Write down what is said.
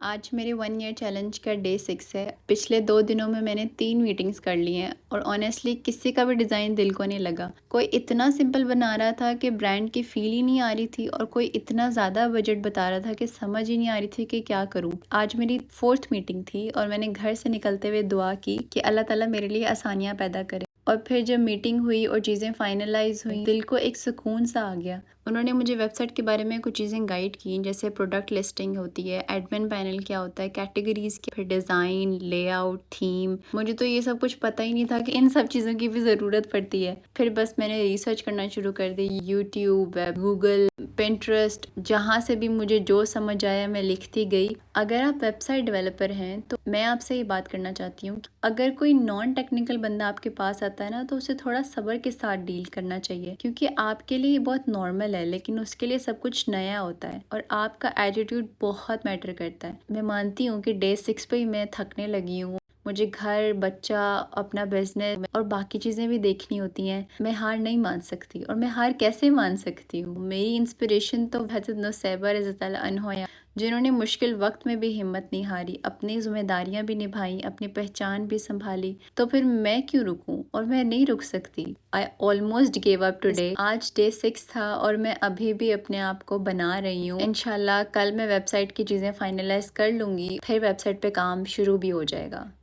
آج میرے 1 year challenge کا ڈے 6 ہے۔ پچھلے 2 دنوں میں نے 3 میٹنگز کر لی ہیں اور آنیسٹلی کسی کا بھی ڈیزائن دل کو نہیں لگا۔ کوئی اتنا سمپل بنا رہا تھا کہ برانڈ کی فیل ہی نہیں آ رہی تھی، اور کوئی اتنا زیادہ بجٹ بتا رہا تھا کہ سمجھ ہی نہیں آ رہی تھی کہ کیا کروں۔ آج میری 4تھ میٹنگ تھی اور میں نے گھر سے نکلتے ہوئے دعا کی کہ اللہ تعالیٰ میرے لیے آسانیاں پیدا کرے۔ اور پھر جب میٹنگ ہوئی اور چیزیں فائنلائز ہوئیں، دل کو ایک سکون سا آ گیا۔ انہوں نے مجھے ویب سائٹ کے بارے میں کچھ چیزیں گائیڈ کی، جیسے پروڈکٹ لسٹنگ ہوتی ہے، ایڈمن پینل کیا ہوتا ہے، کیٹیگریز کی، پھر ڈیزائن، لے آؤٹ، تھیم۔ مجھے تو یہ سب کچھ پتہ ہی نہیں تھا کہ ان سب چیزوں کی بھی ضرورت پڑتی ہے۔ پھر بس میں نے ریسرچ کرنا شروع کر دی، یوٹیوب، ویب، گوگل، پنٹرسٹ، جہاں سے بھی مجھے جو سمجھ آیا میں لکھتی گئی۔ اگر آپ ویب سائٹ ڈیولپر ہیں تو میں آپ سے یہ بات کرنا چاہتی ہوں کہ اگر کوئی نان ٹیکنیکل بندہ آپ کے پاس آتا ہے نا، تو اسے تھوڑا صبر کے ساتھ ڈیل کرنا چاہیے، کیونکہ آپ کے لیے یہ بہت نارمل ہے، لیکن اس کے لیے سب کچھ نیا ہوتا ہے اور آپ کا ایٹیٹیوڈ بہت میٹر کرتا ہے۔ میں مانتی ہوں کہ ڈے 6 پہ ہی میں تھکنے لگی ہوں، مجھے گھر، بچہ، اپنا بزنس اور باقی چیزیں بھی دیکھنی ہوتی ہیں۔ میں ہار نہیں مان سکتی، اور میں ہار کیسے مان سکتی ہوں؟ میری انسپریشن تو حضرت نصیبہ رضی اللہ عنہا ہیں، جنہوں نے مشکل وقت میں بھی ہمت نہیں ہاری، اپنی ذمہ داریاں بھی نبھائیں، اپنی پہچان بھی سنبھالی۔ تو پھر میں کیوں رکوں؟ اور میں نہیں رک سکتی۔ I almost gave up today۔ آج ڈے 6 تھا اور میں ابھی بھی اپنے آپ کو بنا رہی ہوں۔ انشاءاللہ کل میں ویب سائٹ کی چیزیں فائنلائز کر لوں گی، پھر ویب سائٹ پہ کام شروع بھی ہو جائے گا۔